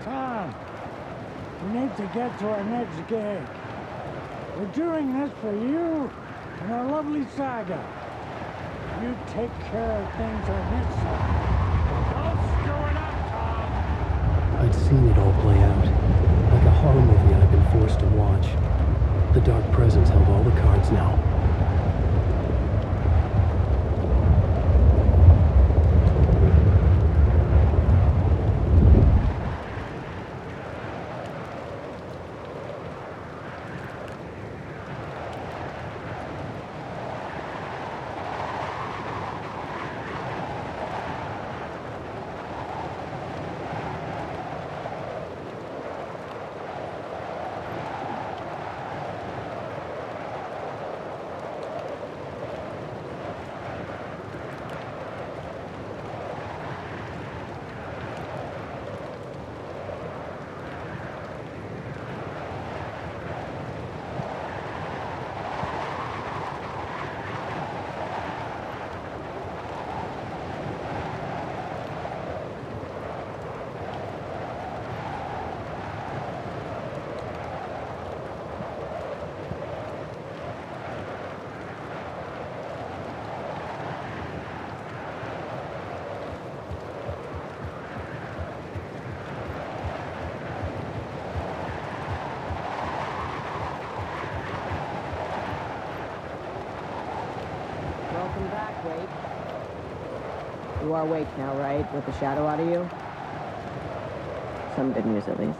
Tom, we need to get to our next gig. We're doing this for you and our lovely Saga. You take care of things on this side. Don't screw it up, Tom! I'd seen it all play out, like a horror movie I'd been forced to watch. The Dark Presence held all the cards now. Welcome back, Wade. You are awake now, right? With the shadow out of you? Some good news, at least.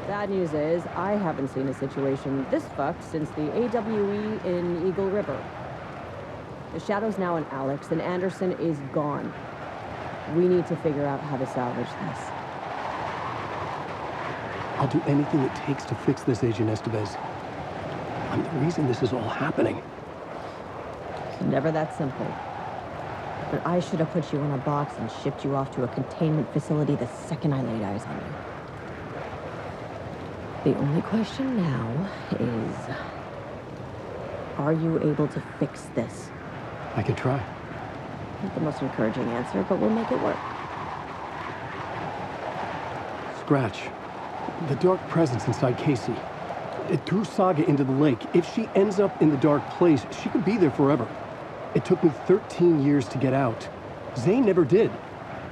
Bad news is, I haven't seen a situation this fucked since the AWE in Eagle River. The shadow's now in Alex, and Anderson is gone. We need to figure out how to salvage this. I'll do anything it takes to fix this, Agent Estevez. I'm the reason this is all happening. It's never that simple. But I should have put you in a box and shipped you off to a containment facility the second I laid eyes on you. The only question now is, are you able to fix this? I could try. Not the most encouraging answer, but we'll make it work. Scratch. The Dark Presence inside Casey. It threw Saga into the lake. If she ends up in the Dark Place, she could be there forever. It took me 13 years to get out. Zane never did.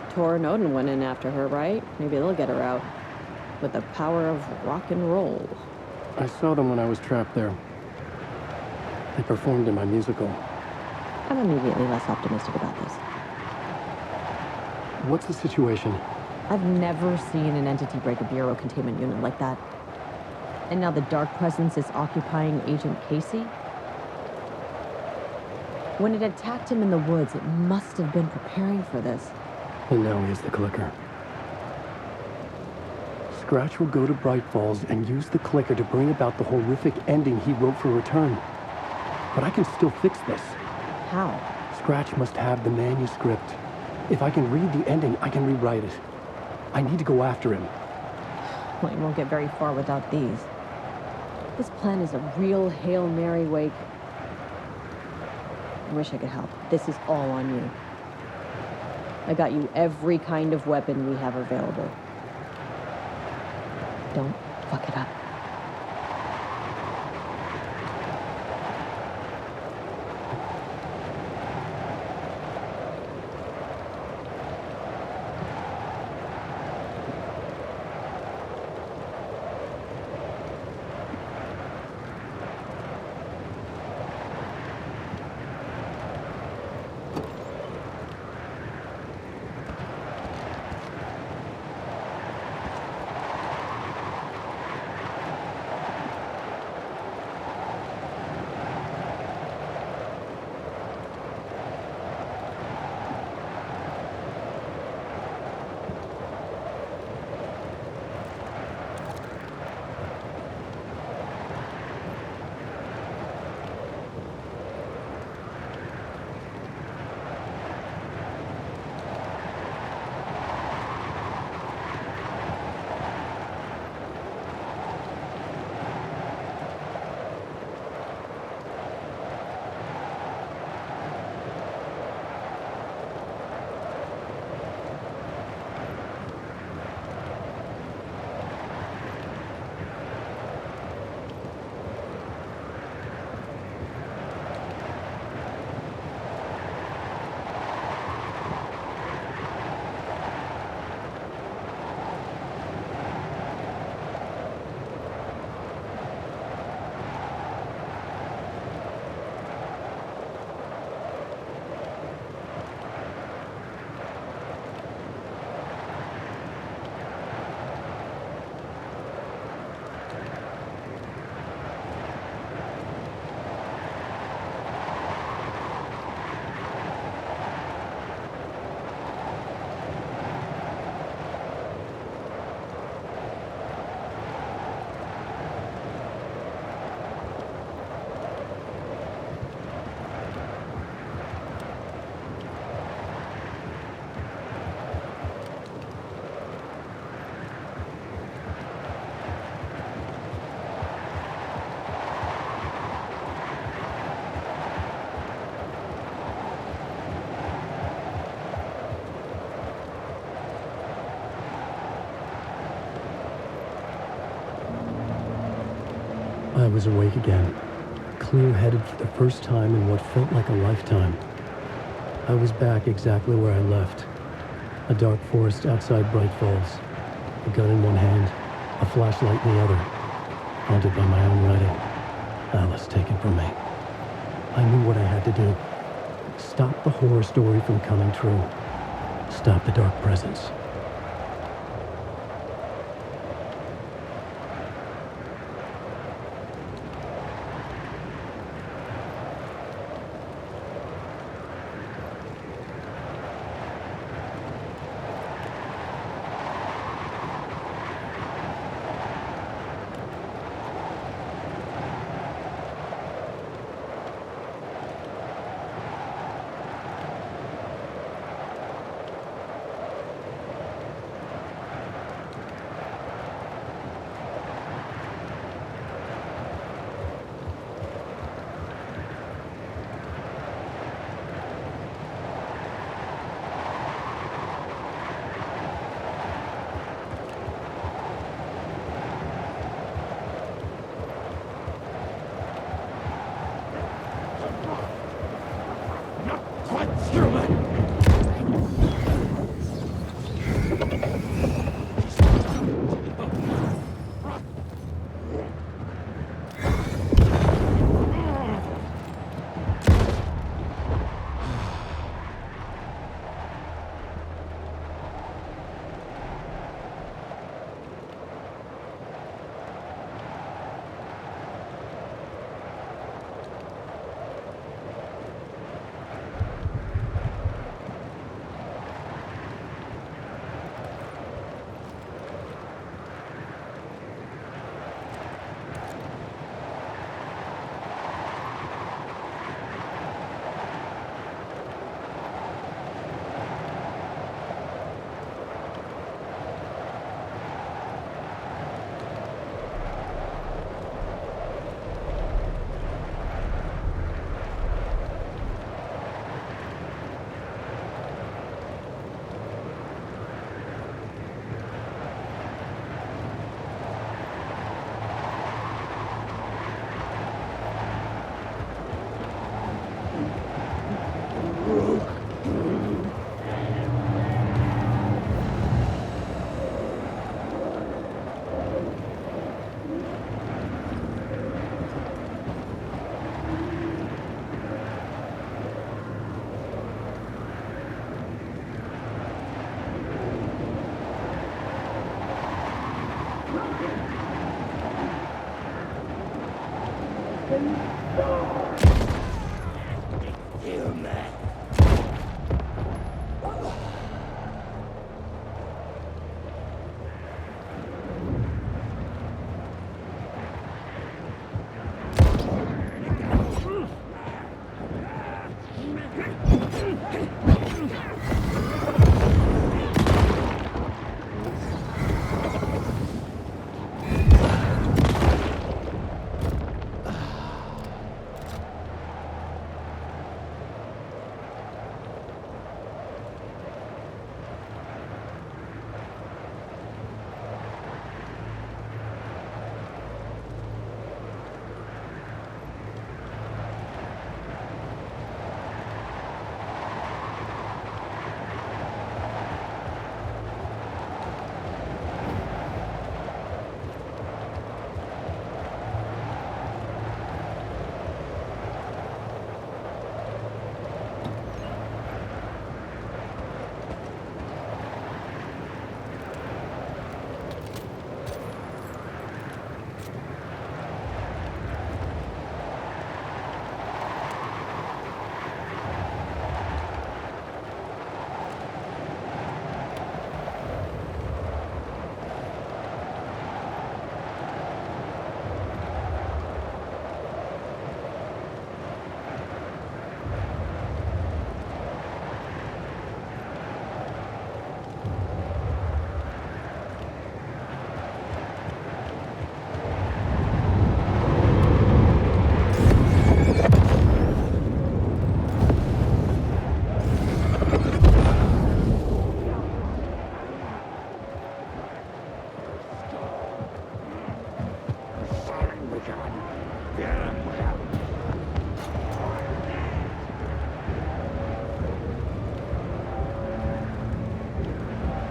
Tor and Odin went in after her, right? Maybe they'll get her out. With the power of rock and roll. I saw them when I was trapped there. They performed in my musical. I'm immediately less optimistic about this. What's the situation? I've never seen an entity break a bureau containment unit like that. And now the Dark Presence is occupying Agent Casey? When it attacked him in the woods, it must have been preparing for this. And now he has the clicker. Scratch will go to Bright Falls and use the clicker to bring about the horrific ending he wrote for Return. But I can still fix this. How? Scratch must have the manuscript. If I can read the ending, I can rewrite it. I need to go after him. Well, you won't get very far without these. This plan is a real Hail Mary, Wake. I wish I could help. This is all on you. I got you every kind of weapon we have available. Don't fuck it up. I was awake again, clear-headed for the first time in what felt like a lifetime. I was back exactly where I left. A dark forest outside Bright Falls. A gun in one hand, a flashlight in the other. Haunted by my own writing. Alice taken from me. I knew what I had to do. Stop the horror story from coming true. Stop the dark presence.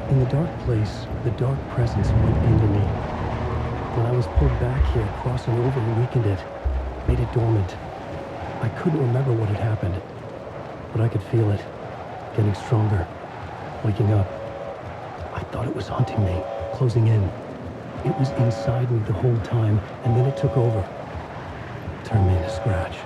In the dark place, the dark presence went into me. When I was pulled back here, crossing over weakened it, made it dormant. I couldn't remember what had happened, but I could feel it, getting stronger, waking up. I thought it was hunting me, closing in. It was inside me the whole time, and then it took over. Turned me into Scratch.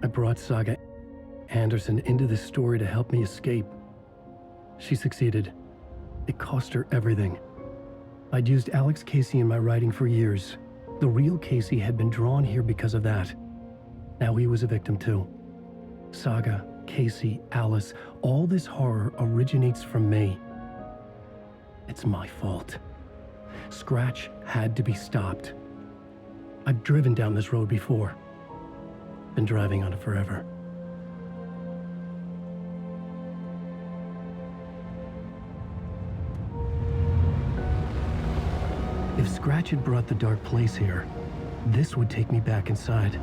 I brought Saga Anderson into this story to help me escape. She succeeded. It cost her everything. I'd used Alex Casey in my writing for years. The real Casey had been drawn here because of that. Now he was a victim too. Saga, Casey, Alice, all this horror originates from me. It's my fault. Scratch had to be stopped. I've driven down this road before. Been driving on it forever. If Scratch had brought the dark place here, this would take me back inside.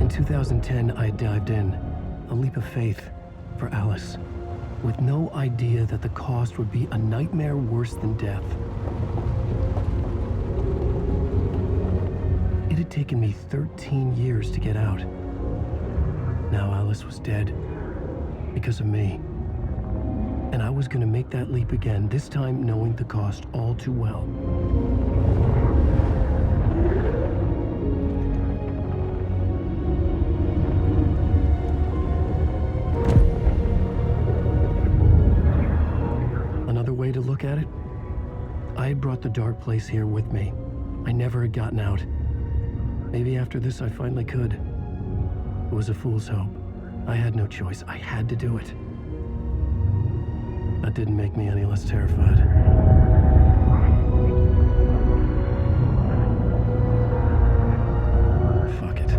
In 2010, I dived in, a leap of faith for Alice, with no idea that the cost would be a nightmare worse than death. It had taken me 13 years to get out. Now Alice was dead because of me. And I was going to make that leap again, this time knowing the cost all too well. Another way to look at it, I had brought the dark place here with me. I never had gotten out. Maybe after this I finally could. It was a fool's hope. I had no choice. I had to do it. That didn't make me any less terrified. Fuck it.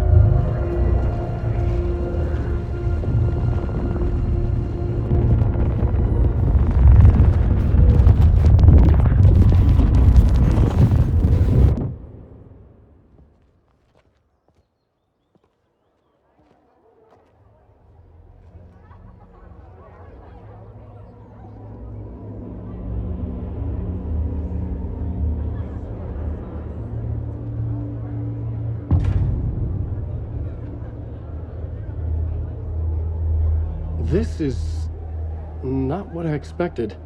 This is not what I expected.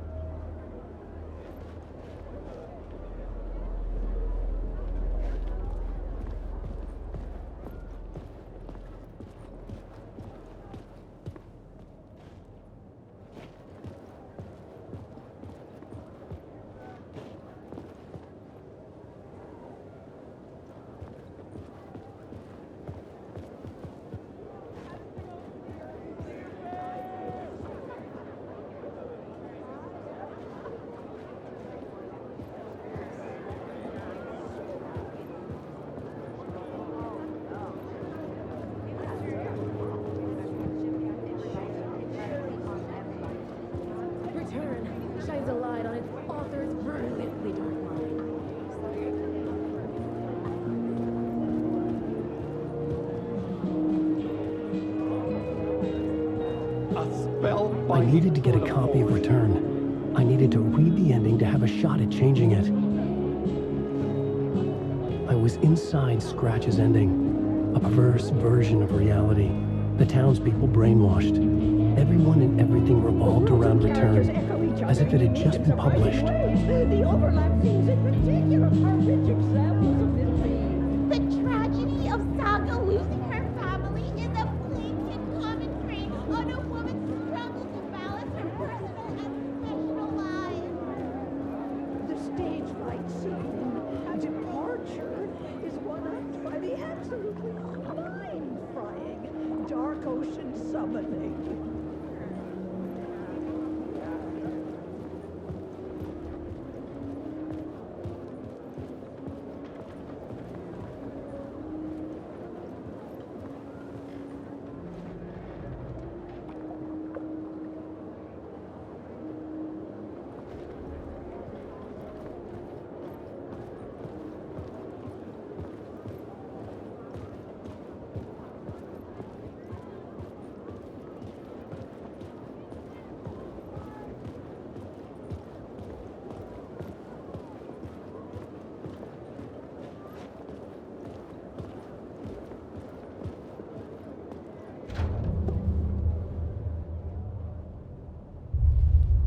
needed to get a copy of Return. I needed to read the ending to have a shot at changing it. I was inside Scratch's ending, a perverse version of reality. The townspeople brainwashed. Everyone and everything revolved around Return, as if it had just been published. The overlap scenes in particular are rich examples of this theme. The tragedy of Saga losing her family is a blatant commentary on a woman's struggle to balance her personal and professional lives. The stage fight scene in Departure is one act by the absolutely mind-frying Dark Ocean Summoning.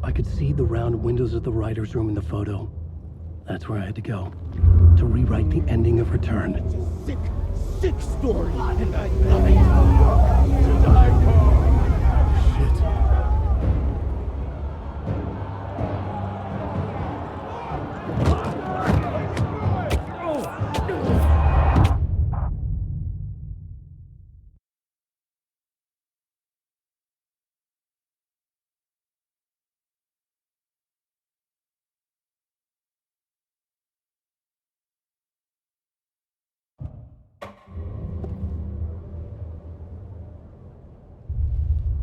I could see the round windows of the writer's room in the photo. That's where I had to go, to rewrite the ending of Return. It's a sick, sick story, and I love it. To die for. Shit.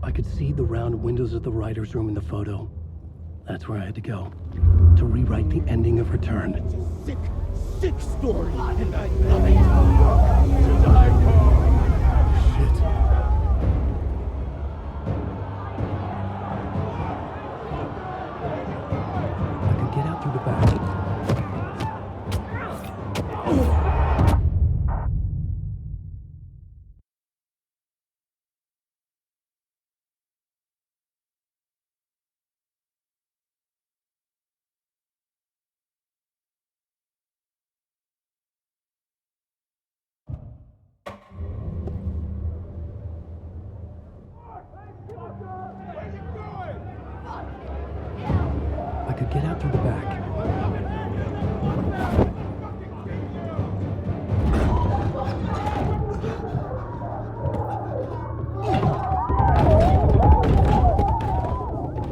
I could see the round windows of the writer's room in the photo. That's where I had to go, to rewrite the ending of Return. It's a sick, sick story, and I love it. To die for. Shit. I could get out through the back. I could get out through the back.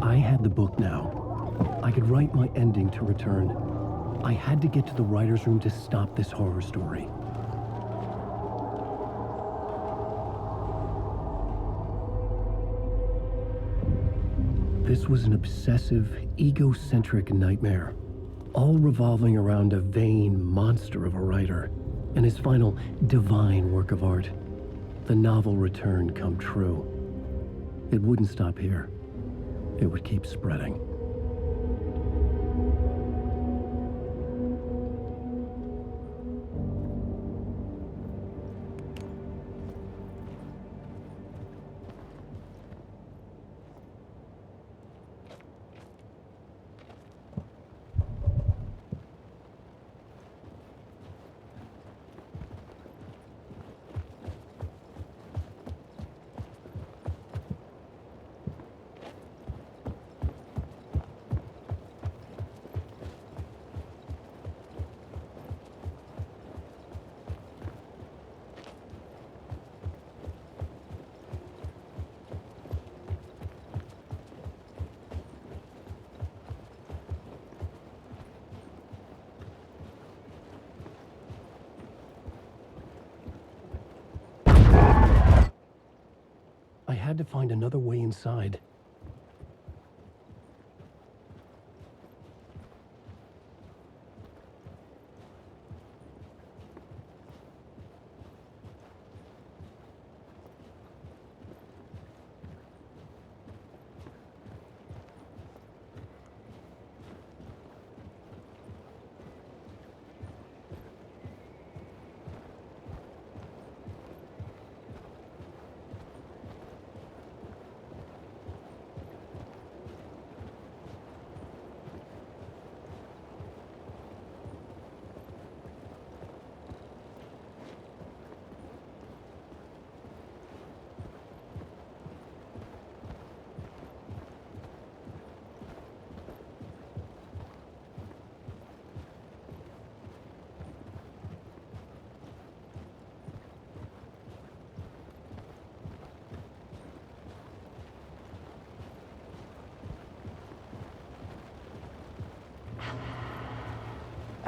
I had the book now. I could write my ending to Return. I had to get to the writer's room to stop this horror story. This was an obsessive, egocentric nightmare, all revolving around a vain monster of a writer and his final divine work of art, the novel Return come true. It wouldn't stop here. It would keep spreading. I had to find another way inside.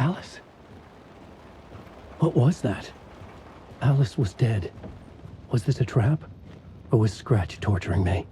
Alice? What was that? Alice was dead. Was this a trap? Or was Scratch torturing me?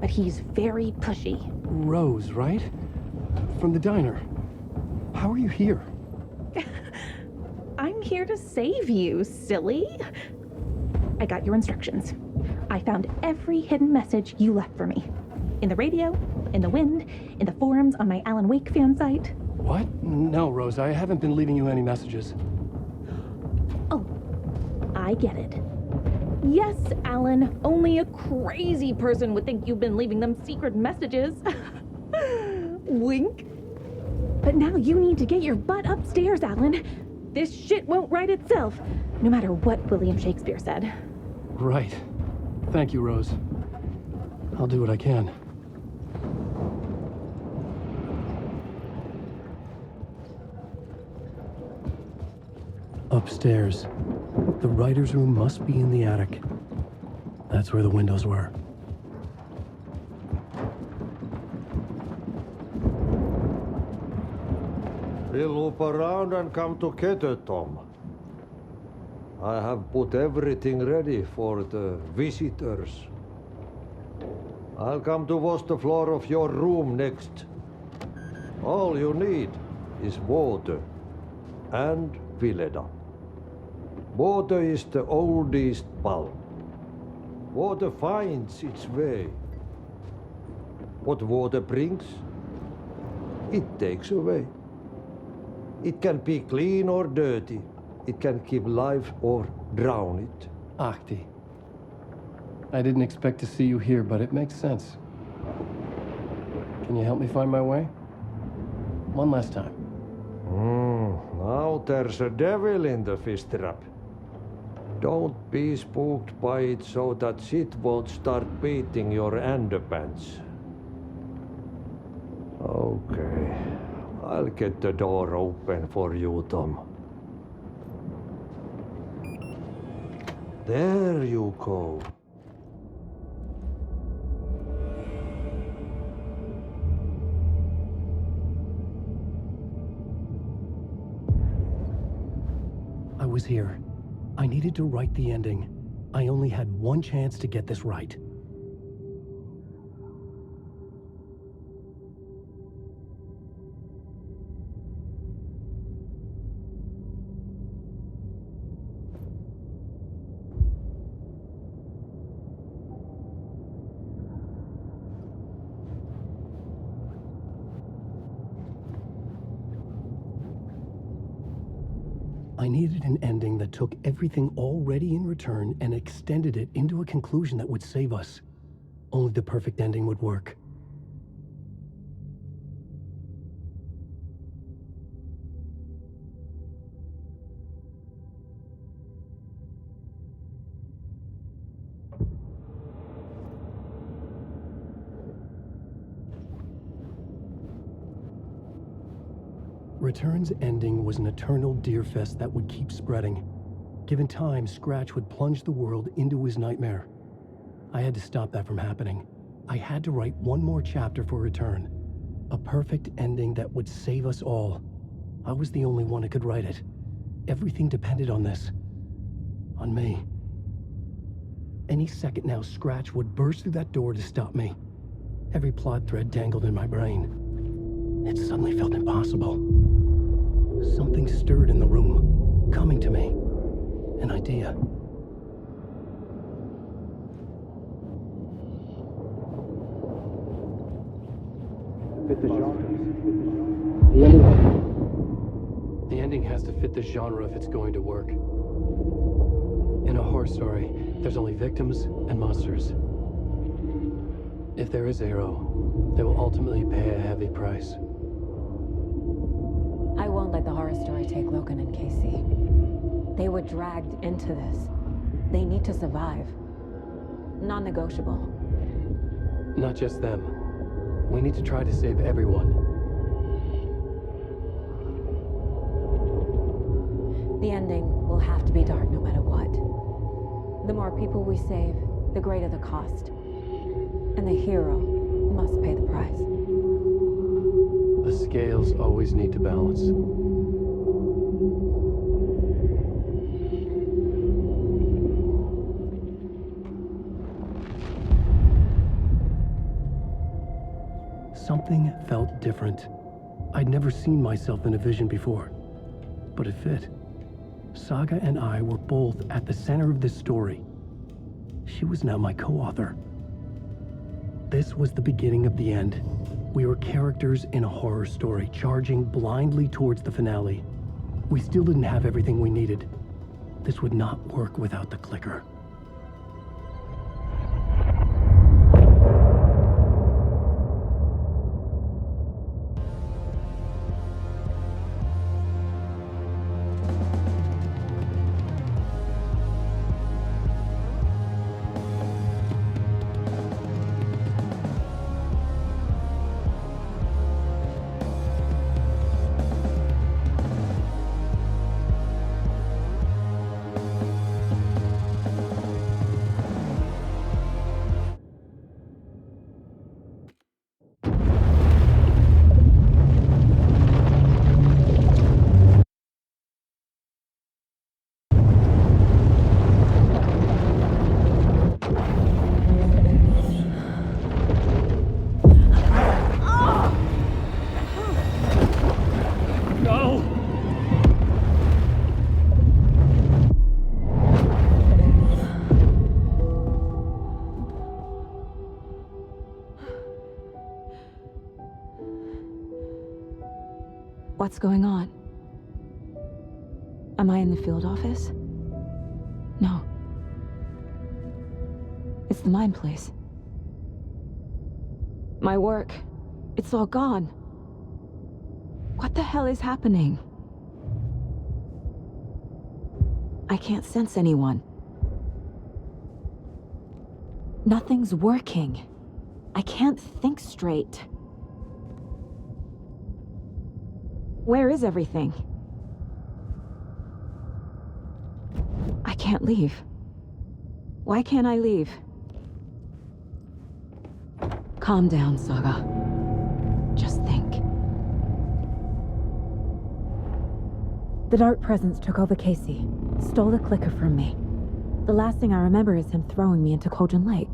He's very pushy. Rose, right? From the diner. How are you here? I'm here to save you, silly. I got your instructions. I found every hidden message you left for me. In the radio, in the wind, in the forums on my Alan Wake fan site. What? No, Rose, I haven't been leaving you any messages. Oh, I get it. Yes, Alan, only a crazy person would think you've been leaving them secret messages. Wink. But now you need to get your butt upstairs, Alan. This shit won't right itself, no matter what William Shakespeare said. Right. Thank you, Rose. I'll do what I can. Upstairs. The writer's room must be in the attic. That's where the windows were. We'll loop around and come together, Tom. I have put everything ready for the visitors. I'll come to wash the floor of your room next. All you need is water and Vileda. Water is the oldest bulb. Water finds its way. What water brings, it takes away. It can be clean or dirty. It can keep life or drown it. Ahti. I didn't expect to see you here, but it makes sense. Can you help me find my way? One last time. Now there's a devil in the fish trap. Don't be spooked by it so that shit won't start beating your underpants. Okay. I'll get the door open for you, Tom. There you go. I was here. I needed to write the ending. I only had one chance to get this right. I needed an ending that took everything already in return and extended it into a conclusion that would save us. Only the perfect ending would work. Return's ending was an eternal Deerfest that would keep spreading. Given time, Scratch would plunge the world into his nightmare. I had to stop that from happening. I had to write one more chapter for Return. A perfect ending that would save us all. I was the only one who could write it. Everything depended on this. On me. Any second now, Scratch would burst through that door to stop me. Every plot thread dangled in my brain. It suddenly felt impossible. Something stirred in the room, coming to me. An idea. Fit the genre. The ending has to fit the genre if it's going to work. In a horror story, there's only victims and monsters. If there is Arrow, they will ultimately pay a heavy price. I won't let the horror story take Logan and Casey. They were dragged into this. They need to survive. Non-negotiable. Not just them. We need to try to save everyone. The ending will have to be dark no matter what. The more people we save, the greater the cost. And the hero must pay the price. The scales always need to balance. Something felt different. I'd never seen myself in a vision before, but it fit. Saga and I were both at the center of this story. She was now my co-author. This was the beginning of the end. We were characters in a horror story, charging blindly towards the finale. We still didn't have everything we needed. This would not work without the clicker. What's going on? Am I in the field office? No. It's the mine place. My work, it's all gone. What the hell is happening? I can't sense anyone. Nothing's working. I can't think straight. Where is everything? I can't leave. Why can't I leave? Calm down, Saga. Just think. The Dark Presence took over Casey, stole the clicker from me. The last thing I remember is him throwing me into Cauldron Lake.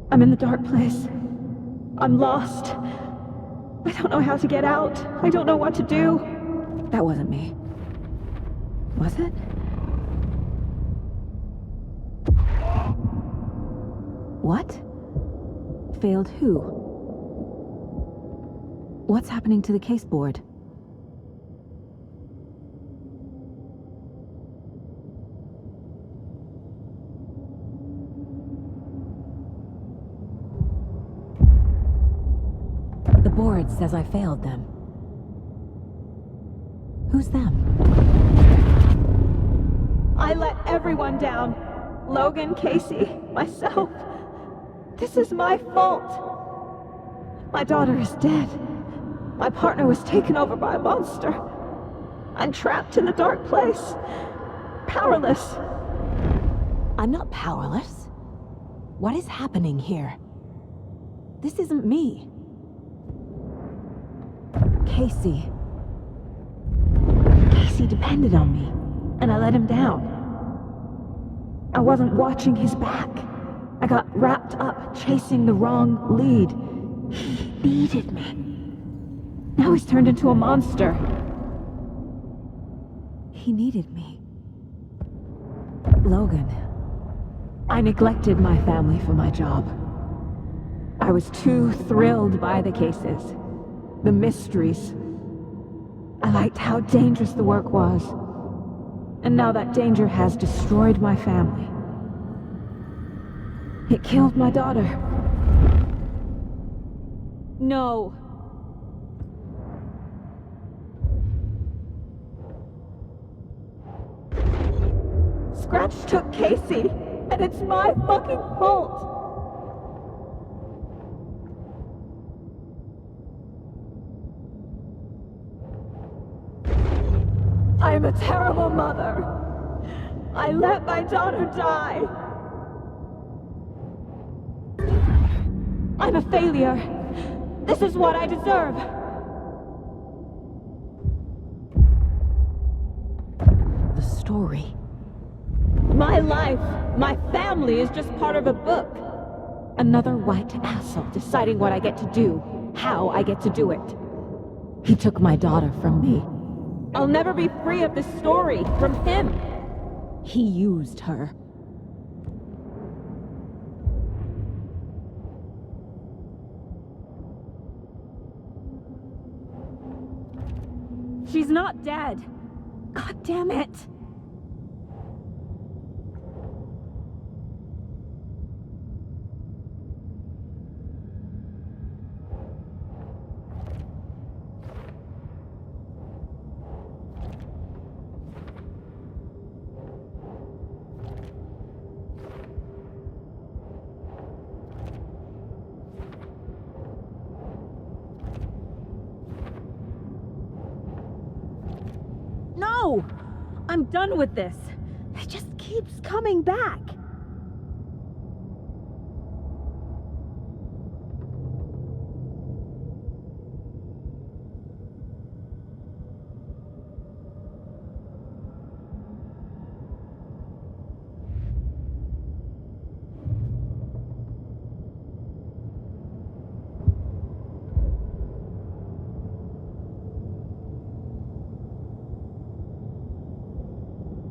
I'm in the dark place. I'm lost. I don't know how to get out. I don't know what to do. That wasn't me. Was it? What? Failed who? What's happening to the case board? The board says I failed them. Who's them? I let everyone down. Logan, Casey, myself. This is my fault. My daughter is dead. My partner was taken over by a monster. I'm trapped in a dark place. Powerless. I'm not powerless. What is happening here? This isn't me. Casey. Casey depended on me, and I let him down. I wasn't watching his back. I got wrapped up chasing the wrong lead. He needed me. Now he's turned into a monster. He needed me. Logan. I neglected my family for my job. I was too thrilled by the cases, the mysteries. I liked how dangerous the work was. And now that danger has destroyed my family. It killed my daughter. No. Scratch took Casey, and it's my fucking fault. I'm a terrible mother. I let my daughter die. I'm a failure. This is what I deserve. The story. My life, my family is just part of a book. Another white asshole deciding what I get to do, how I get to do it. He took my daughter from me. I'll never be free of this story from him. He used her. She's not dead. God damn it. No! I'm done with this. It just keeps coming back.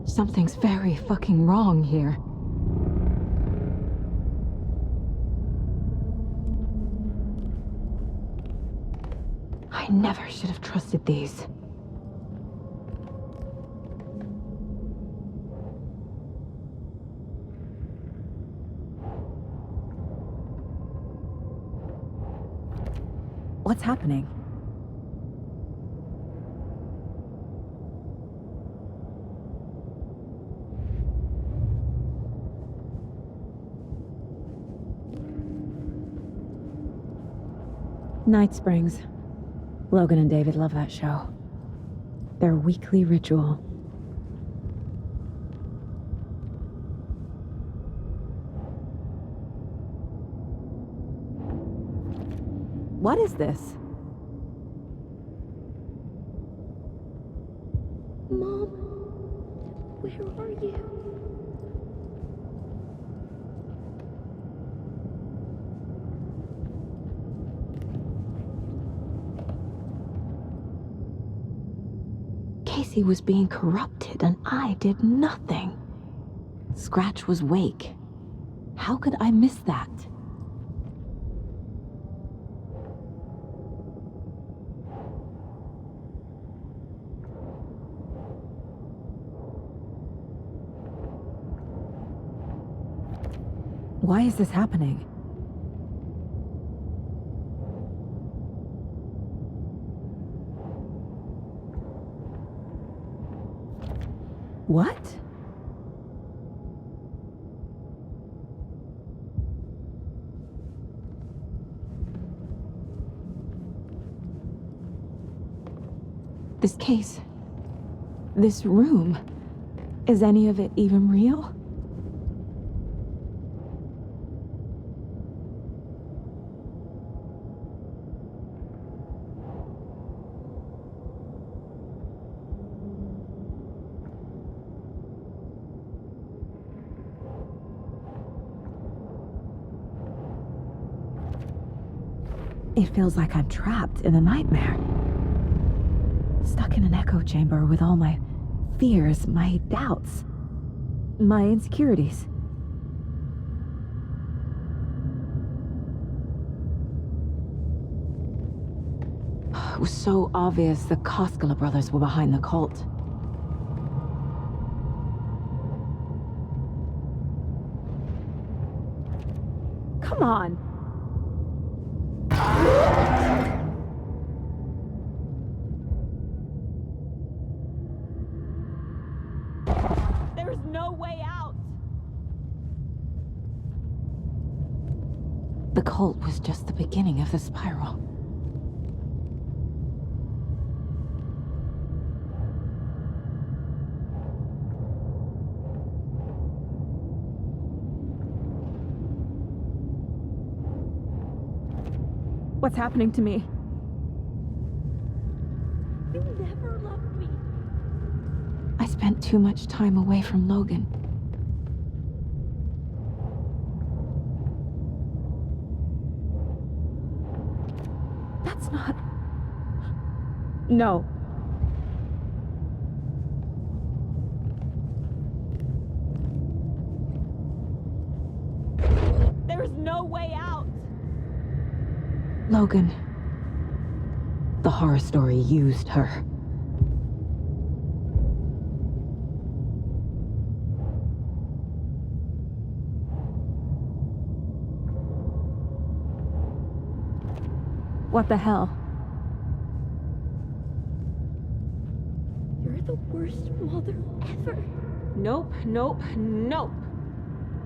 Something's very fucking wrong here. I never should have trusted these. What's happening? Night Springs. Logan and David love that show. Their weekly ritual. What is this? Mom, where are you? Casey was being corrupted and I did nothing. Scratch was Wake. How could I miss that? Why is this happening? What? This case. This room, is any of it even real? It feels like I'm trapped in a nightmare. Stuck in an echo chamber with all my fears, my doubts, my insecurities. It was so obvious the Koskela brothers were behind the cult. Come on! There's no way out! The cult was just the beginning of the spiral. What's happening to me? You never loved me. I spent too much time away from Logan. That's not... No. There's no way out! Logan. The horror story used her. What the hell? You're the worst mother ever. Nope, nope, nope.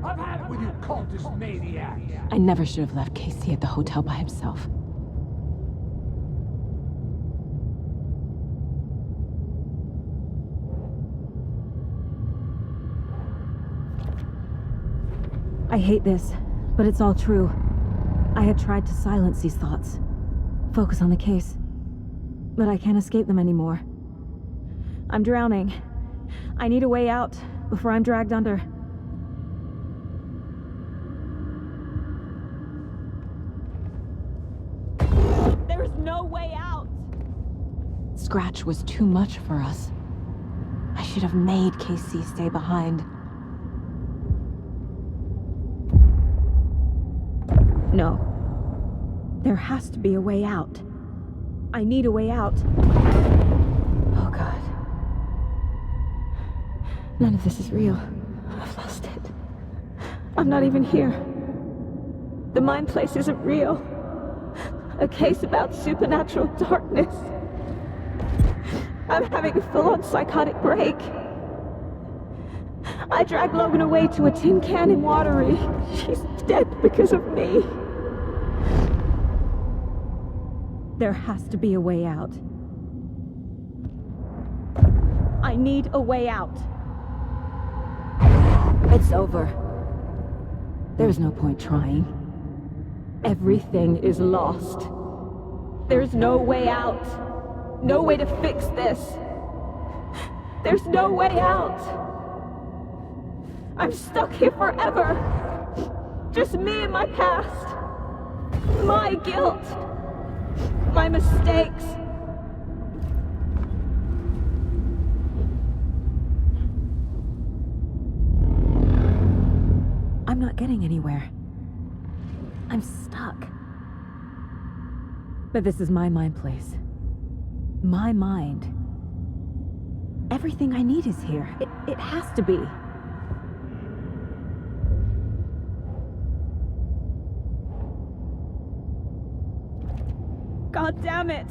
I've had it with you cultist maniacs. I never should have left Casey at the hotel by himself. I hate this, but it's all true. I had tried to silence these thoughts, focus on the case, but I can't escape them anymore. I'm drowning. I need a way out before I'm dragged under. There's no way out! Scratch was too much for us. I should have made Casey stay behind. No. There has to be a way out. I need a way out. Oh, God. None of this is real. I've lost it. I'm not even here. The mind place isn't real. A case about supernatural darkness. I'm having a full-on psychotic break. I dragged Logan away to a tin can in Watery. She's dead because of me. There has to be a way out. I need a way out. It's over. There's no point trying. Everything is lost. There's no way out. No way to fix this. There's no way out. I'm stuck here forever. Just me and my past. My guilt. My mistakes. I'm not getting anywhere. I'm stuck. But this is my mind place. My mind. Everything I need is here. It has to be. God damn it!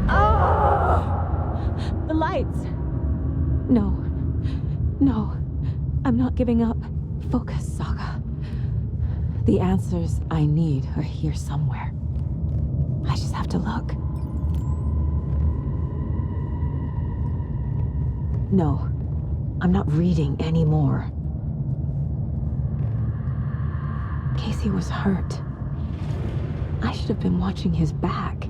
Oh! The lights! No. No. I'm not giving up. Focus, Saga. The answers I need are here somewhere. I just have to look. No, I'm not reading anymore. Casey was hurt. I should have been watching his back.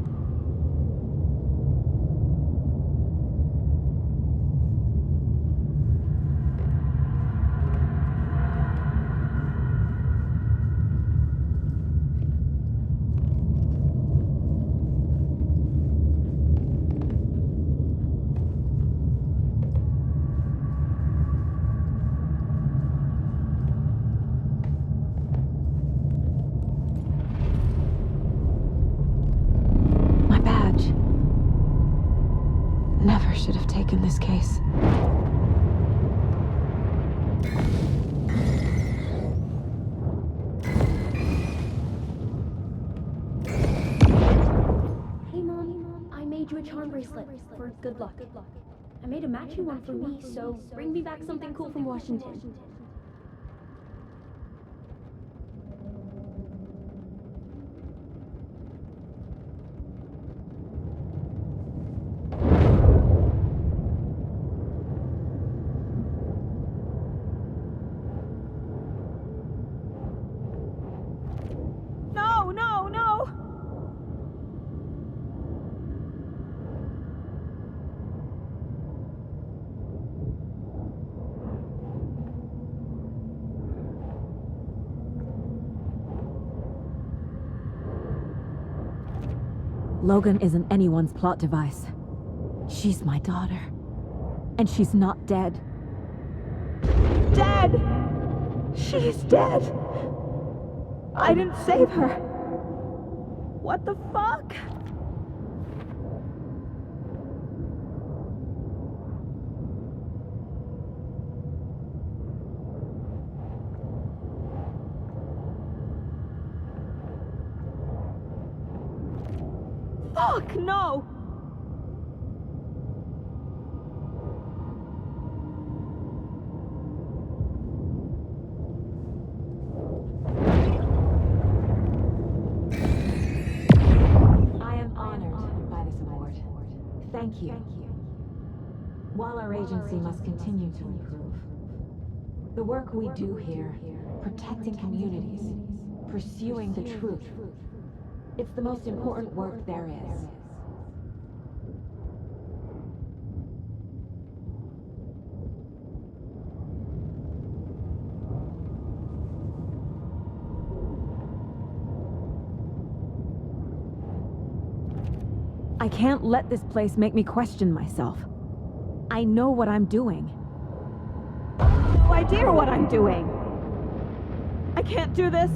Never should have taken this case. Hey Mom, I made you a charm bracelet for good luck. I made a matching one for me, so bring me back something cool from Washington. Logan isn't anyone's plot device. She's my daughter. And she's not dead. Dead! She's dead! I didn't save her. What the fuck? Fuck, no! I am honored by this award. Thank you. While our agency must continue to improve, the work we do here, protecting communities, pursuing the truth, it's the most important work there is. I can't let this place make me question myself. I know what I'm doing. No idea what I'm doing. I can't do this.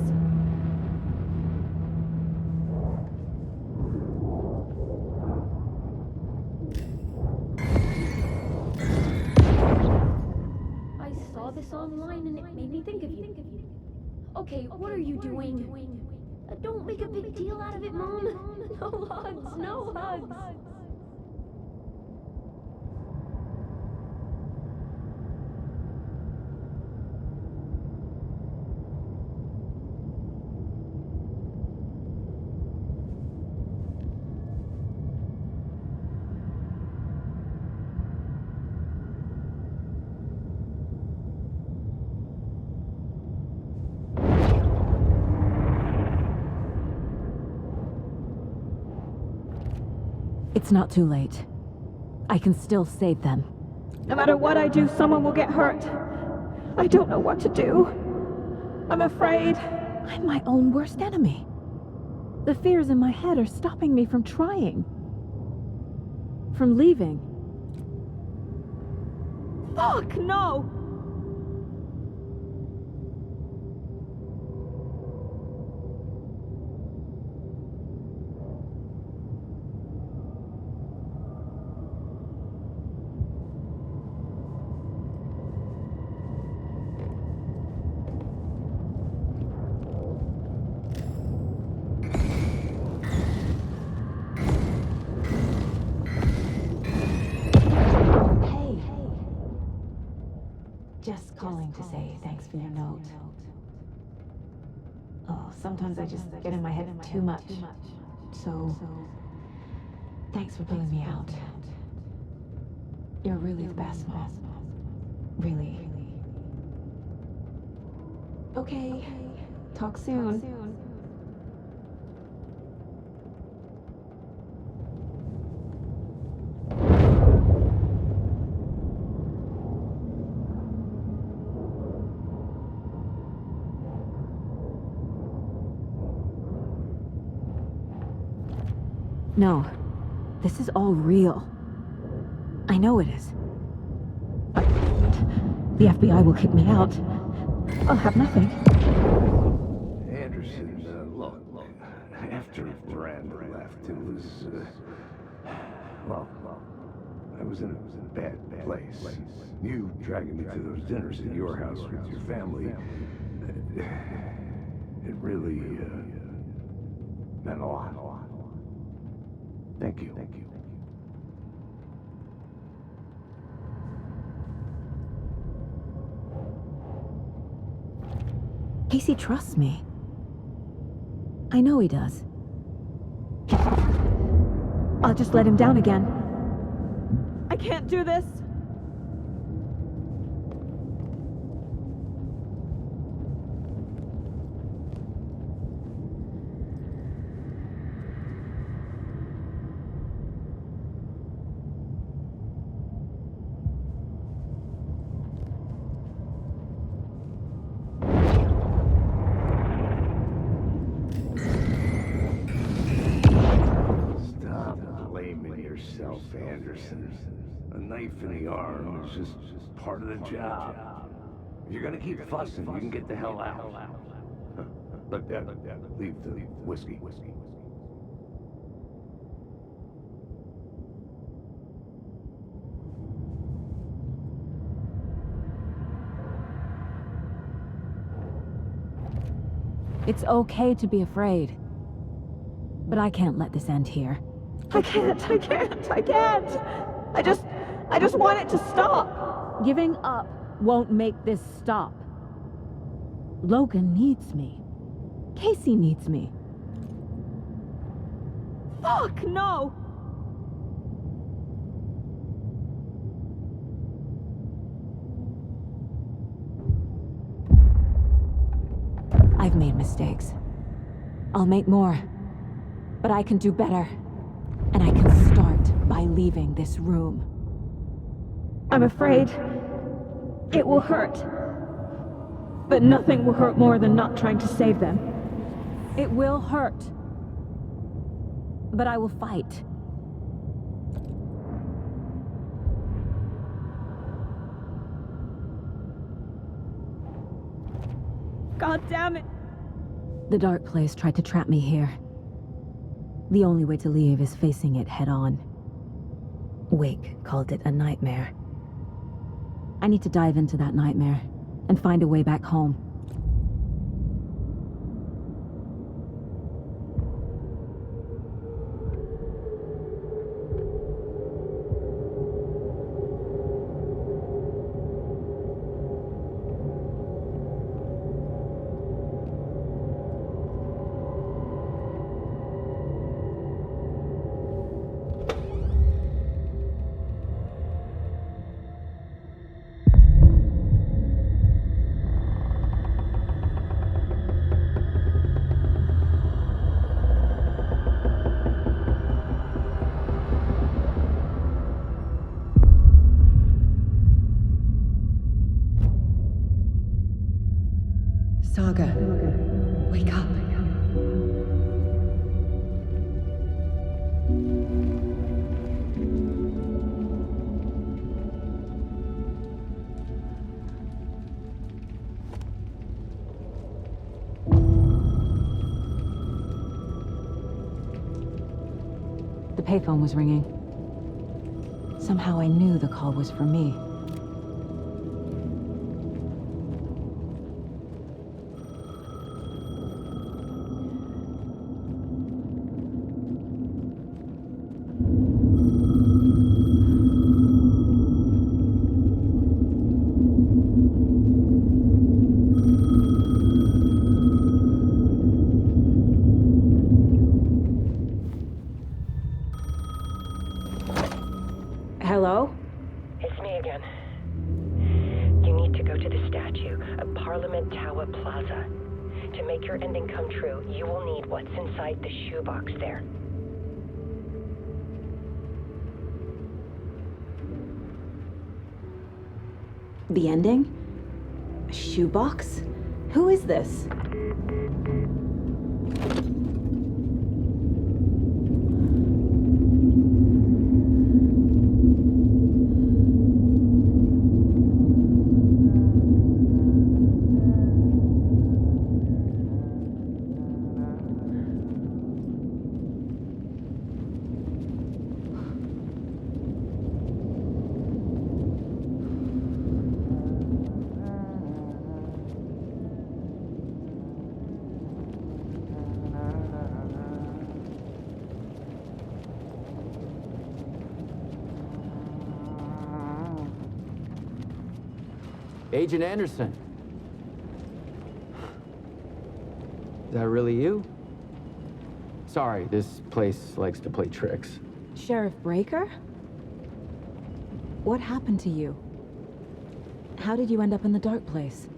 This online and it made me think of you. Okay, what are you doing? Don't make a big deal out of it, Mom. No hugs, no hugs. It's not too late. I can still save them. No matter what I do, someone will get hurt. I don't know what to do. I'm afraid. I'm my own worst enemy. The fears in my head are stopping me from trying. From leaving. Fuck, no! Just calling to say thanks for your note. Oh, sometimes I just get in my head too much. So, thanks for pulling me out. You're really the best, Mom. Really. Okay. Talk soon. No. This is all real. I know it is. The FBI will kick me out. I'll have nothing. Anderson, look, after Miranda left, it was, well, I was in a bad place. You dragging me to those dinners at your house with your family, it really, meant a lot. Thank you. Casey trusts me. I know he does. I'll just let him down again. I can't do this! Anderson. A knife in the arm is just part of the job. If you're gonna keep fussing, you can get the hell out. But leave the whiskey. It's okay to be afraid. But I can't let this end here. I can't. I just want it to stop. Giving up won't make this stop. Logan needs me. Casey needs me. Fuck, no! I've made mistakes. I'll make more. But I can do better. And I can start by leaving this room. I'm afraid it will hurt. But nothing will hurt more than not trying to save them. It will hurt. But I will fight. God damn it! The dark place tried to trap me here. The only way to leave is facing it head-on. Wake called it a nightmare. I need to dive into that nightmare and find a way back home. Saga, wake up. The payphone was ringing. Somehow I knew the call was for me. Hello? Plaza. To make your ending come true, you will need what's inside the shoebox there. The ending? A shoebox? Who is this? Agent Anderson. Is that really you? Sorry, this place likes to play tricks. Sheriff Breaker? What happened to you? How did you end up in the dark place?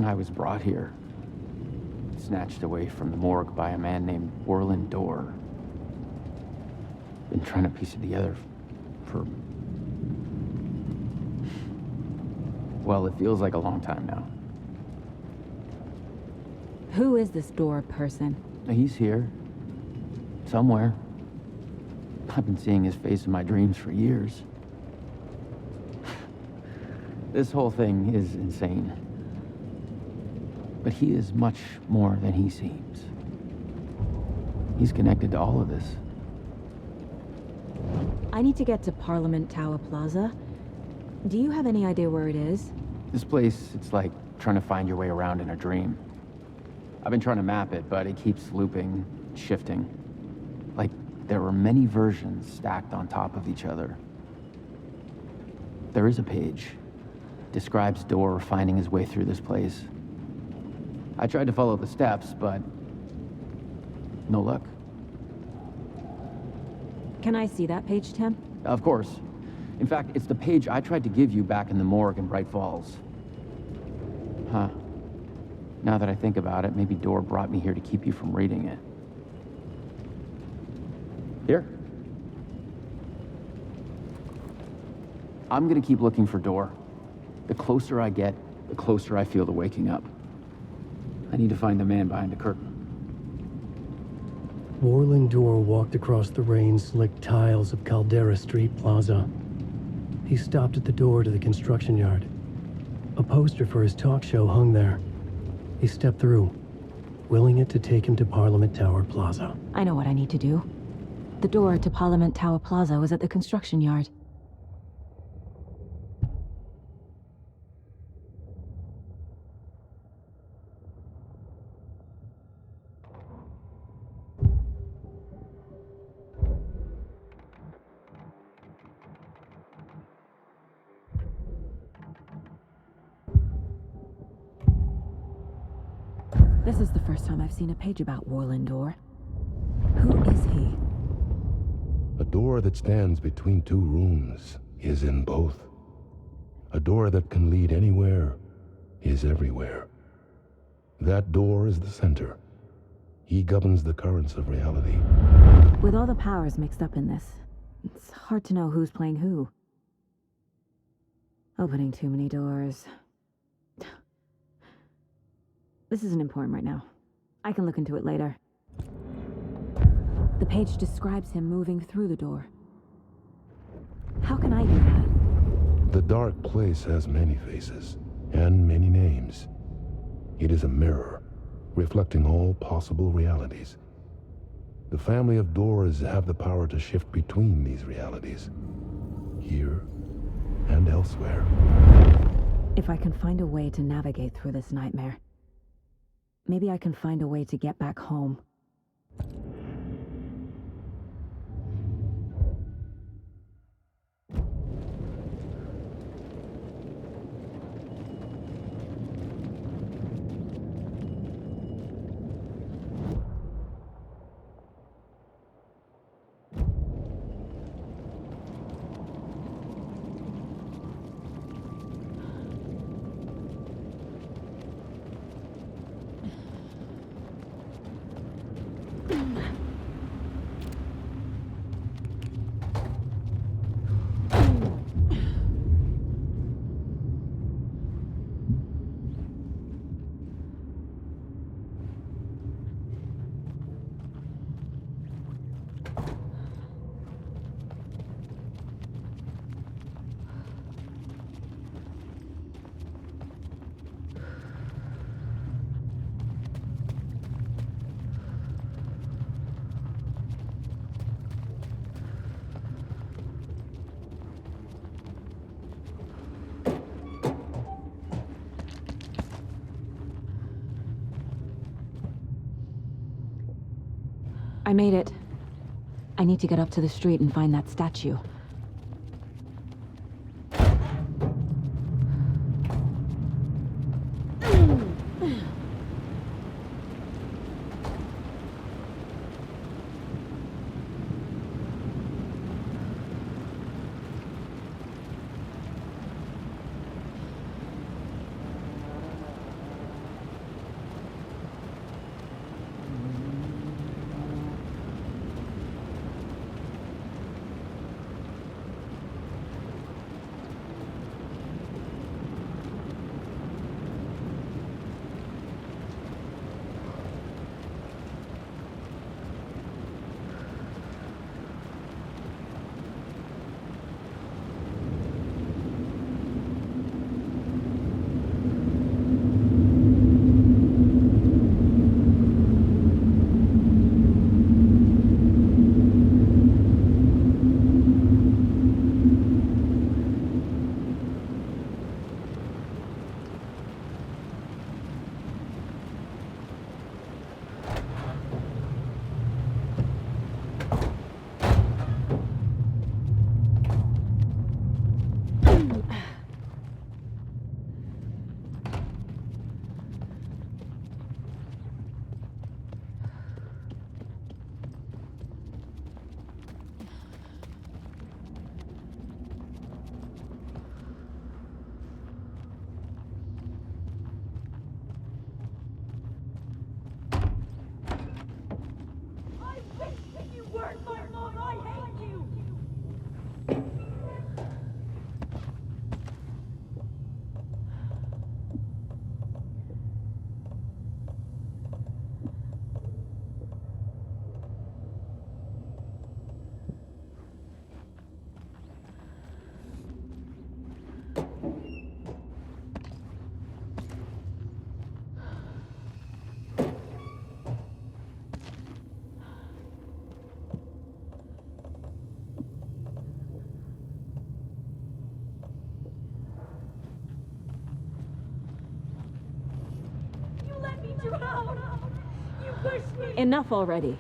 I was brought here. Snatched away from the morgue by a man named Orland Dorr. Been trying to piece it together for... well, it feels like a long time now. Who is this Dorr person? He's here. Somewhere. I've been seeing his face in my dreams for years. This whole thing is insane. But he is much more than he seems. He's connected to all of this. I need to get to Parliament Tower Plaza. Do you have any idea where it is? This place, it's like trying to find your way around in a dream. I've been trying to map it, but it keeps looping, shifting. Like there were many versions stacked on top of each other. There is a page. Describes Dorr finding his way through this place. I tried to follow the steps, but no luck. Can I see that page, Tim? Of course. In fact, it's the page I tried to give you back in the morgue in Bright Falls. Huh. Now that I think about it, maybe Dorr brought me here to keep you from reading it. Here. I'm gonna keep looking for Dorr. The closer I get, the closer I feel to waking up. I need to find the man behind the curtain. Orland Dorr walked across the rain-slicked tiles of Caldera Street Plaza. He stopped at the door to the construction yard. A poster for his talk show hung there. He stepped through, willing it to take him to Parliament Tower Plaza. I know what I need to do. The door to Parliament Tower Plaza was at the construction yard. This is the first time I've seen a page about Orland Dorr. Who is he? A door that stands between two rooms is in both. A door that can lead anywhere is everywhere. That door is the center. He governs the currents of reality. With all the powers mixed up in this, it's hard to know who's playing who. Opening too many doors. This isn't important right now. I can look into it later. The page describes him moving through the door. How can I do that? The dark place has many faces and many names. It is a mirror, reflecting all possible realities. The family of Dorrs have the power to shift between these realities, here and elsewhere. If I can find a way to navigate through this nightmare, maybe I can find a way to get back home. I made it. I need to get up to the street and find that statue. Enough already.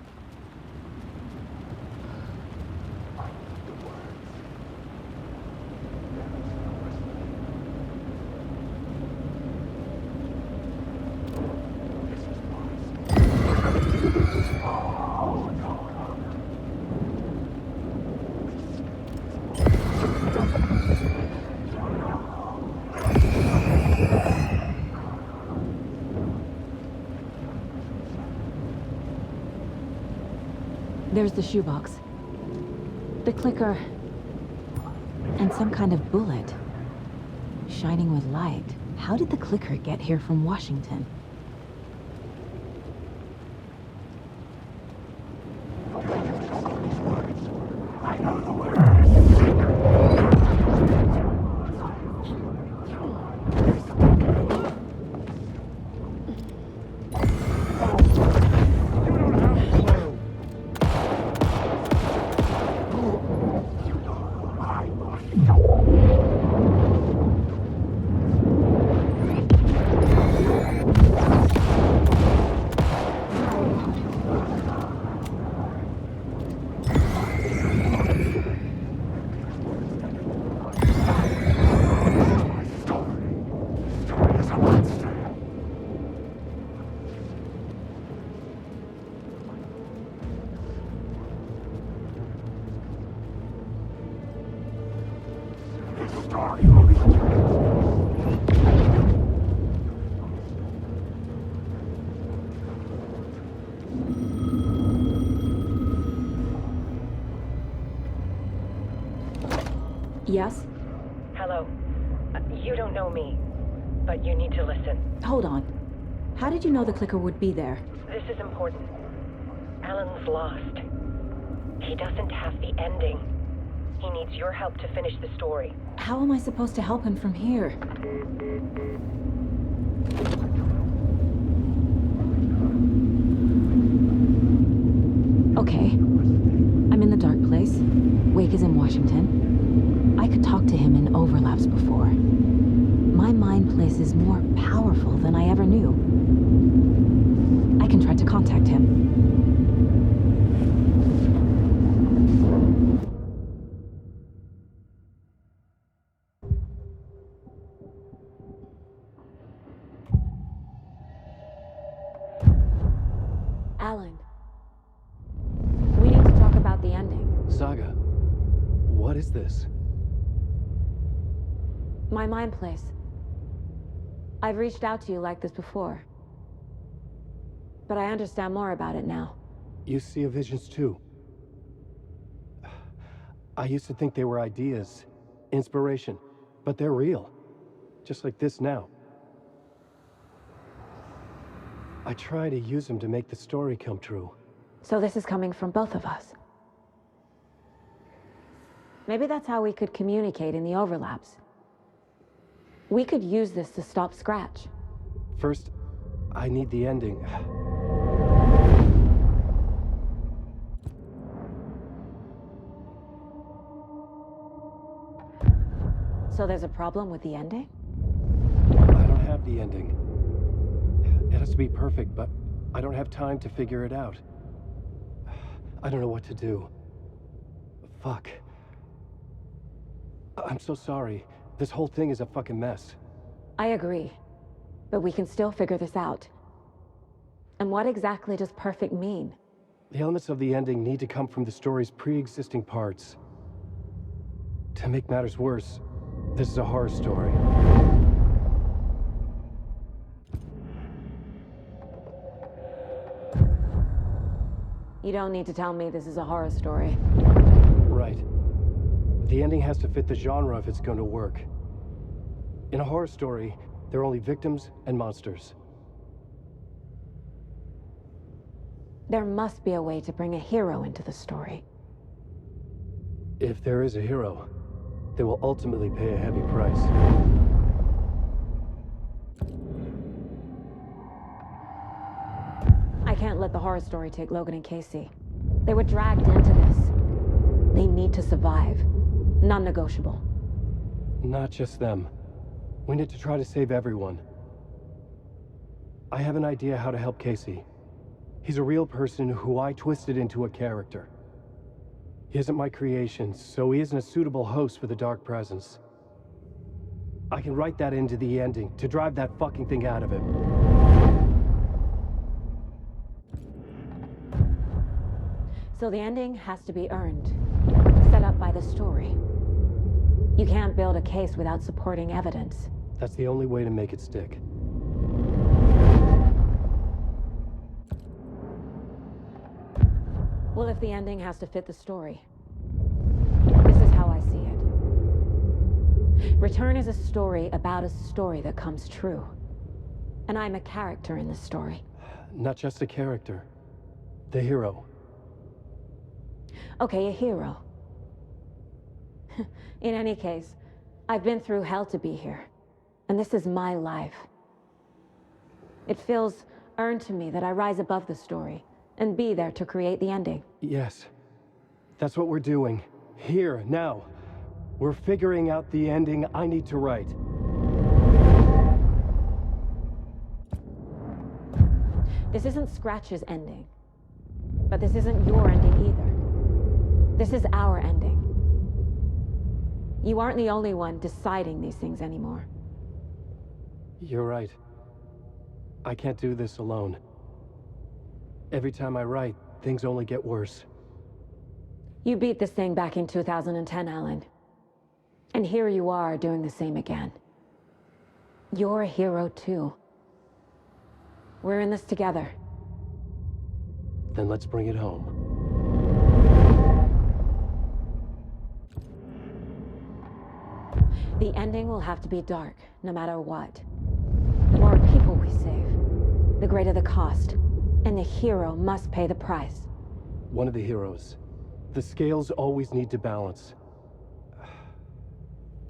There's the shoebox. The clicker. And some kind of bullet. Shining with light. How did the clicker get here from Washington? I know the word. Yes? Hello. You don't know me, but you need to listen. Hold on. How did you know the clicker would be there? This is important. Alan's lost. He doesn't have the ending. He needs your help to finish the story. How am I supposed to help him from here? Okay. I'm in the dark place. Wake is in Washington. I could talk to him in overlaps before. My mind place is more powerful than I ever knew. I can try to contact him. Alan, we need to talk about the ending. Saga, what is this? My mind place. I've reached out to you like this before. But I understand more about it now. You see visions too. I used to think they were ideas, inspiration, but they're real. Just like this now. I try to use them to make the story come true. So this is coming from both of us. Maybe that's how we could communicate in the overlaps. We could use this to stop Scratch. First, I need the ending. So there's a problem with the ending? I don't have the ending. It has to be perfect, but I don't have time to figure it out. I don't know what to do. Fuck. I'm so sorry. This whole thing is a fucking mess. I agree. But we can still figure this out. And what exactly does perfect mean? The elements of the ending need to come from the story's pre-existing parts. To make matters worse, this is a horror story. You don't need to tell me this is a horror story. Right. The ending has to fit the genre if it's going to work. In a horror story, there are only victims and monsters. There must be a way to bring a hero into the story. If there is a hero, they will ultimately pay a heavy price. I can't let the horror story take Logan and Casey. They were dragged into this. They need to survive. Non-negotiable. Not just them. We need to try to save everyone. I have an idea how to help Casey. He's a real person who I twisted into a character. He isn't my creation, so he isn't a suitable host for the Dark Presence. I can write that into the ending to drive that fucking thing out of him. So the ending has to be earned. Set up by the story. You can't build a case without supporting evidence. That's the only way to make it stick. Well, if the ending has to fit the story, this is how I see it. Return is a story about a story that comes true. And I'm a character in this story. Not just a character. The hero. Okay, a hero. In any case, I've been through hell to be here. And this is my life. It feels earned to me that I rise above the story and be there to create the ending. Yes. That's what we're doing. Here, now. We're figuring out the ending I need to write. This isn't Scratch's ending. But this isn't your ending either. This is our ending. You aren't the only one deciding these things anymore. You're right. I can't do this alone. Every time I write, things only get worse. You beat this thing back in 2010, Alan. And here you are doing the same again. You're a hero too. We're in this together. Then let's bring it home. The ending will have to be dark, no matter what. The more people we save, the greater the cost. And the hero must pay the price. One of the heroes. The scales always need to balance.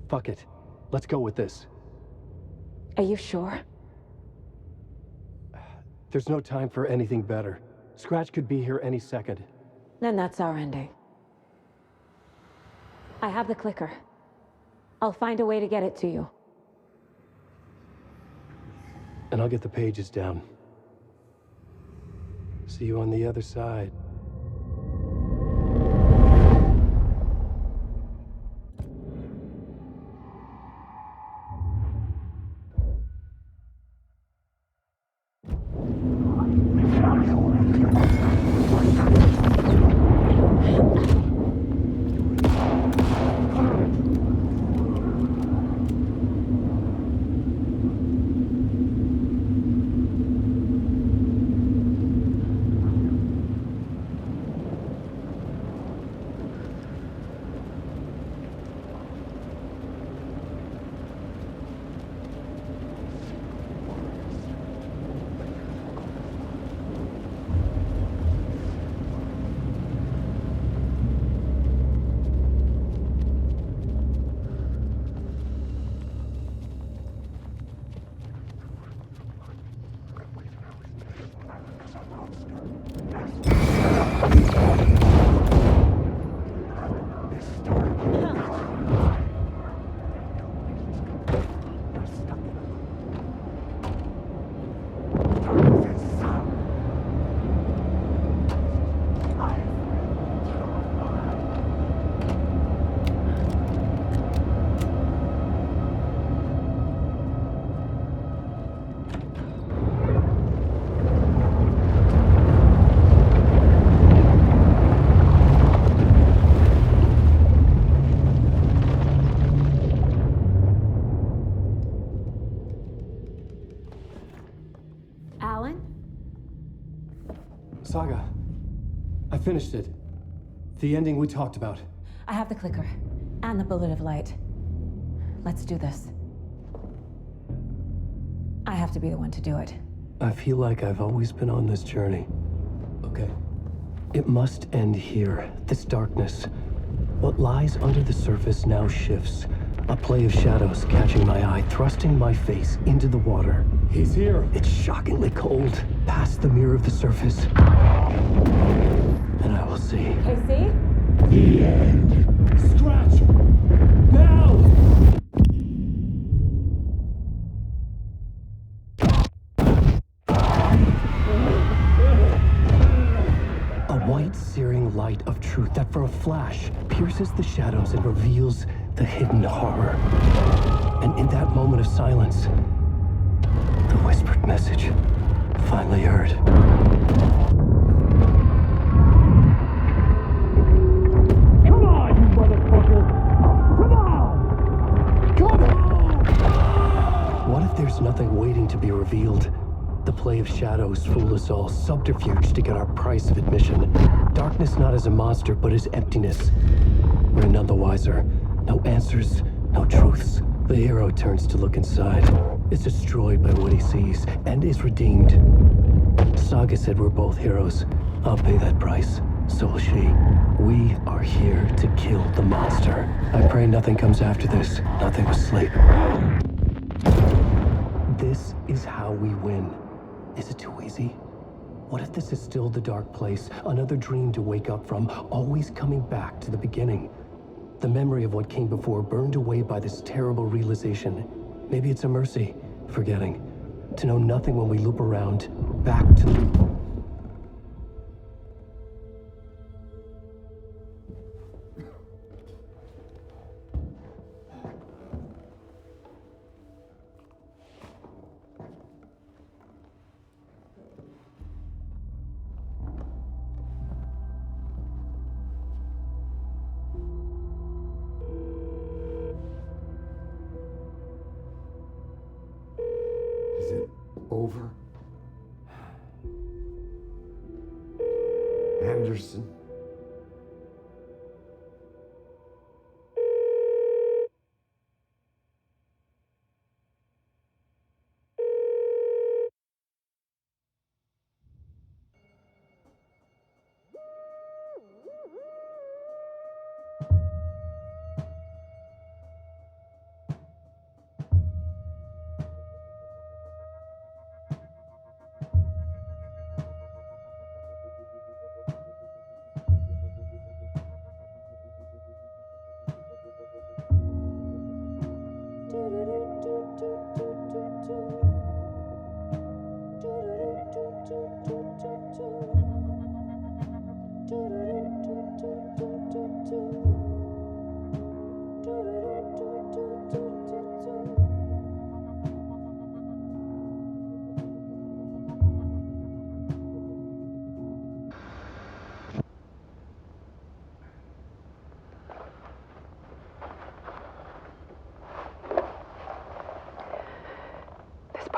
Fuck it. Let's go with this. Are you sure? There's no time for anything better. Scratch could be here any second. Then that's our ending. I have the clicker. I'll find a way to get it to you. And I'll get the pages down. See you on the other side. We found Saga, I finished it. The ending we talked about. I have the clicker and the bullet of light. Let's do this. I have to be the one to do it. I feel like I've always been on this journey. Okay. It must end here. This darkness. What lies under the surface now shifts. A play of shadows catching my eye, thrusting my face into the water. He's here. It's shockingly cold, past the mirror of the surface. And I will see. Casey? The end. Scratch! Now! A white, searing light of truth that for a flash pierces the shadows and reveals the hidden horror. And in that moment of silence, the whispered message finally heard. Come on, you motherfucker! Come on! Come on! What if there's nothing waiting to be revealed? The play of shadows fool us all, subterfuge to get our price of admission. Darkness not as a monster, but as emptiness. We're none the wiser. No answers, no truths. The hero turns to look inside. Is destroyed by what he sees, and is redeemed. Saga said we're both heroes. I'll pay that price. So will she. We are here to kill the monster. I pray nothing comes after this. Nothing but sleep. This is how we win. Is it too easy? What if this is still the dark place? Another dream to wake up from, always coming back to the beginning. The memory of what came before burned away by this terrible realization. Maybe it's a mercy, forgetting. To know nothing when we loop around, back to the... Is it over? Anderson?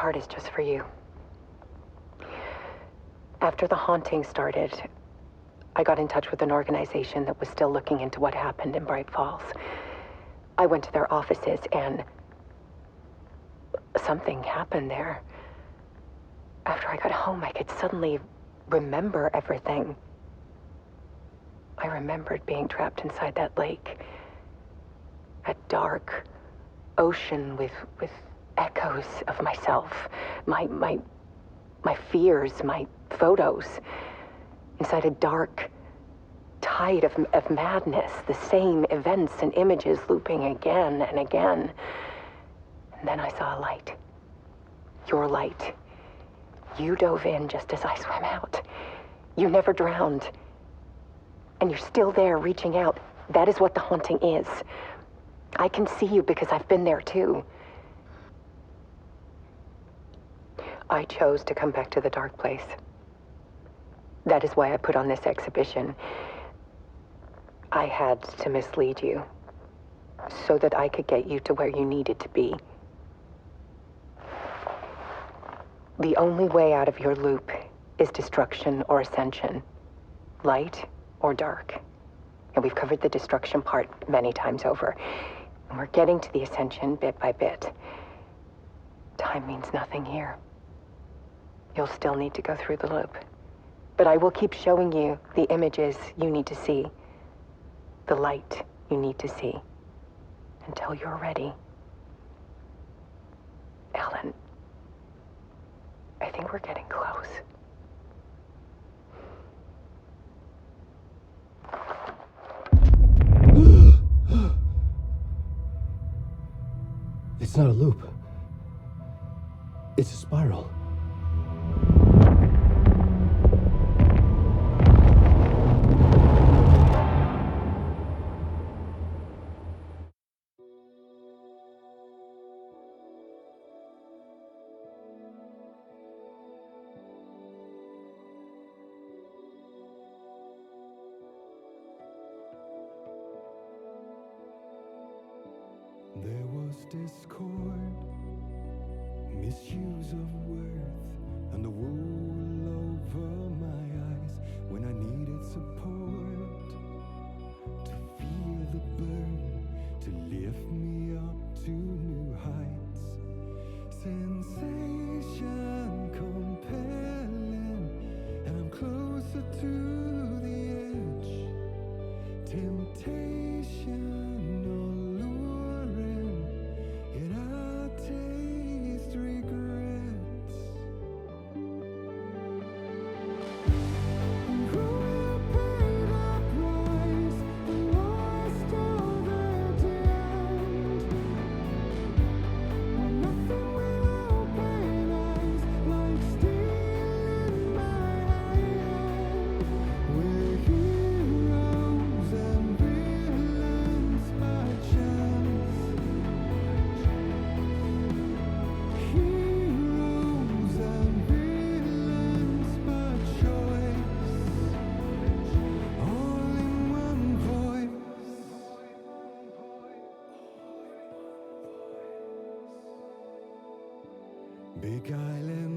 part is just for you. After the haunting started, I got in touch with an organization that was still looking into what happened in Bright Falls. I went to their offices and something happened there. After I got home, I could suddenly remember everything. I remembered being trapped inside that lake. A dark ocean with echoes of myself, my fears, my photos. Inside a dark tide of madness, the same events and images looping again and again. And then I saw a light. Your light. You dove in just as I swam out. You never drowned. And you're still there reaching out. That is what the haunting is. I can see you because I've been there too. I chose to come back to the dark place. That is why I put on this exhibition. I had to mislead you so that I could get you to where you needed to be. The only way out of your loop is destruction or ascension, light or dark. And we've covered the destruction part many times over. And we're getting to the ascension bit by bit. Time means nothing here. You'll still need to go through the loop. But I will keep showing you the images you need to see, the light you need to see, until you're ready. Alan, I think we're getting close. It's not a loop. It's a spiral. There was discord, misuse of worth, and the wool over my eyes when I needed support. To feel the burn, to lift me up to new heights. Sensation compelling, and I'm closer to the edge. Temptation. Big Island